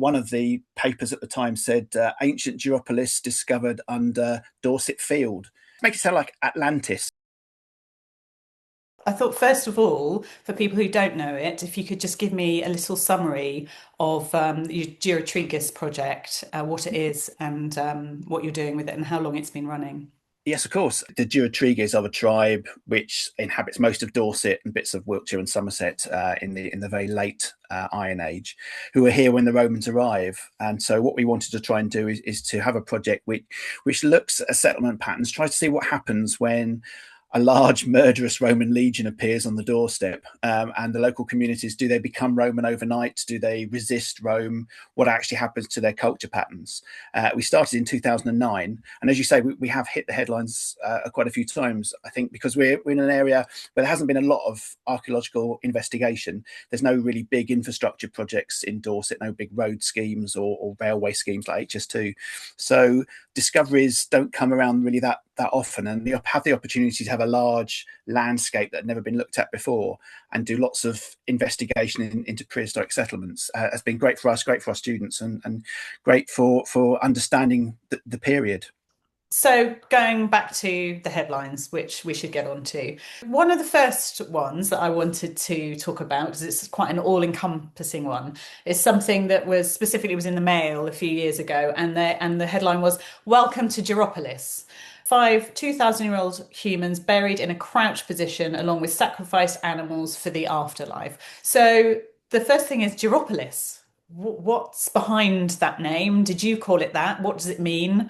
One of the papers at the time said ancient Duropolis discovered under Dorset Field. Make it sound like Atlantis. I thought, first of all, for people who don't know it, if you could just give me a little summary of your Durotrigus project, what it is, and what you're doing with it, and how long it's been running. Yes, of course. The Durotriges are a tribe which inhabits most of Dorset and bits of Wiltshire and Somerset in the very late Iron Age, who were here when the Romans arrive. And so, what we wanted to try and do is to have a project which looks at settlement patterns, tries to see what happens when a large murderous Roman legion appears on the doorstep, and the local communities, do they become Roman overnight? Do they resist Rome? What actually happens to their culture patterns? We started in 2009, and as you say, we have hit the headlines quite a few times, I think, because we're in an area where there hasn't been a lot of archaeological investigation. There's no really big infrastructure projects in Dorset, no big road schemes or railway schemes like HS2. So discoveries don't come around really that often, and you have the opportunity to have a large landscape that had never been looked at before and do lots of investigation into prehistoric settlements. Has been great for us, great for our students, and great for understanding the period. So, going back to the headlines, which we should get on to, one of the first ones that I wanted to talk about, because it's quite an all-encompassing one, is something that was in the Mail a few years ago, and the headline was "Welcome to Duropolis." Five 2,000-year-old humans buried in a crouch position along with sacrificed animals for the afterlife. So the first thing is Duropolis. What's behind that name? Did you call it that? What does it mean?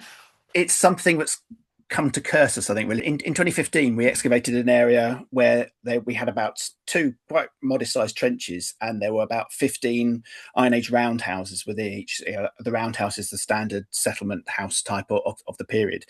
It's something that's come to curse us, I think. Really, in 2015, we excavated an area where we had about two quite modest-sized trenches, and there were about 15 Iron Age roundhouses within each. The roundhouse is the standard settlement house type of the period,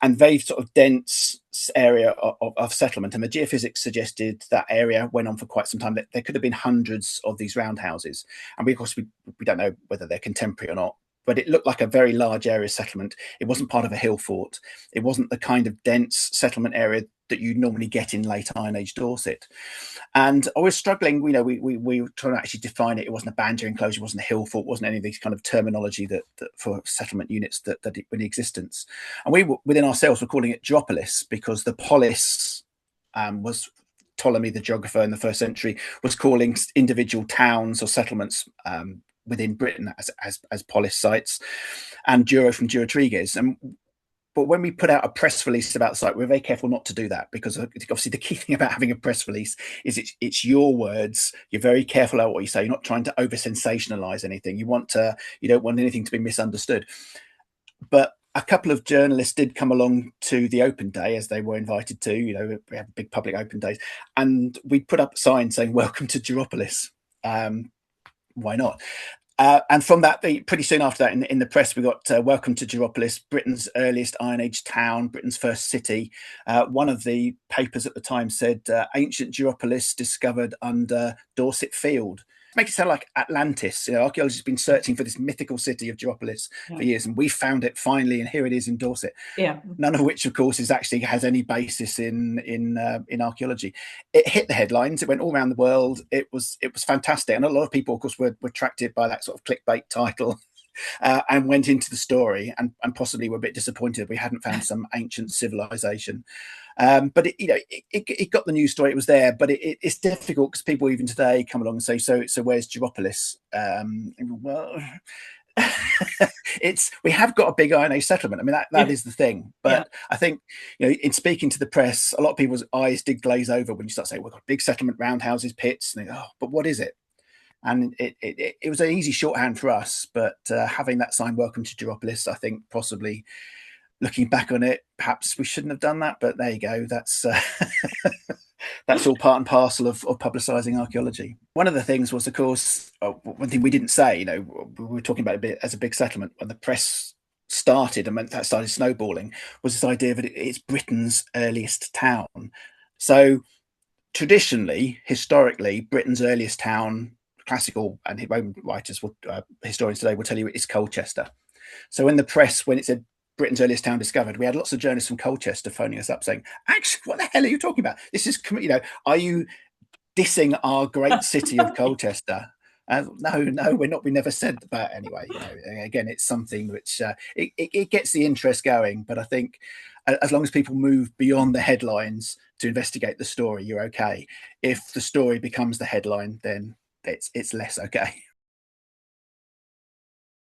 and very sort of dense area of settlement. And the geophysics suggested that area went on for quite some time. That there could have been hundreds of these roundhouses, and of course we don't know whether they're contemporary or not. But it looked like a very large area settlement. It wasn't part of a hill fort. It wasn't the kind of dense settlement area that you normally get in late Iron Age Dorset. And I was struggling, we were trying to actually define it. It wasn't a banjo enclosure, it wasn't a hill fort, it wasn't any of these kind of terminology that for settlement units that were in existence. And we were, within ourselves, were calling it Duropolis because the polis was Ptolemy, the geographer in the first century, was calling individual towns or settlements within Britain as polis sites, and Duro from Durotriges. But when we put out a press release about the site, we're very careful not to do that, because obviously the key thing about having a press release is it's your words. You're very careful about what you say. You're not trying to over sensationalize anything. You don't want anything to be misunderstood. But a couple of journalists did come along to the open day, as they were invited to. We have big public open days, and we put up a sign saying "Welcome to Duropolis." Why not? And from that, pretty soon after that, in the press, we got "Welcome to Duropolis, Britain's earliest Iron Age town, Britain's first city." One of the papers at the time said ancient Duropolis discovered under Dorset Field. Make it sound like Atlantis. Archaeologists have been searching for this mythical city of Duropolis Yeah. for years, and we found it finally, and here it is in Dorset. Yeah. None of which, of course, has any basis in archaeology. It hit the headlines. It went all around the world. It was fantastic, and a lot of people, of course, were attracted by that sort of clickbait title. And went into the story, and possibly were a bit disappointed we hadn't found some ancient civilization. But it got the news story. It was there, but it's difficult because people even today come along and say, "So where's Duropolis?" Well, we have got a big Iron Age settlement. I mean, that is the thing. But yeah. I think in speaking to the press, a lot of people's eyes did glaze over when you start saying, "We've got big settlement, roundhouses, pits," and they go, "Oh, but what is it?" And it was an easy shorthand for us, but having that sign "Welcome to Duropolis," I think possibly looking back on it, perhaps we shouldn't have done that. But there you go. That's that's all part and parcel of publicising archaeology. One of the things was, of course, one thing we didn't say. We were talking about it a bit as a big settlement when the press started, and when that started snowballing, was this idea that it's Britain's earliest town. So traditionally, historically, Britain's earliest town, classical and Roman writers, historians today will tell you it's Colchester. So in the press, when it said Britain's earliest town discovered, we had lots of journalists from Colchester phoning us up saying, "Actually, what the hell are you talking about? This is, are you dissing our great city of Colchester?" No, no, we're not. We never said that anyway. Again, it's something which it gets the interest going. But I think as long as people move beyond the headlines to investigate the story, you're okay. If the story becomes the headline, then it's less okay.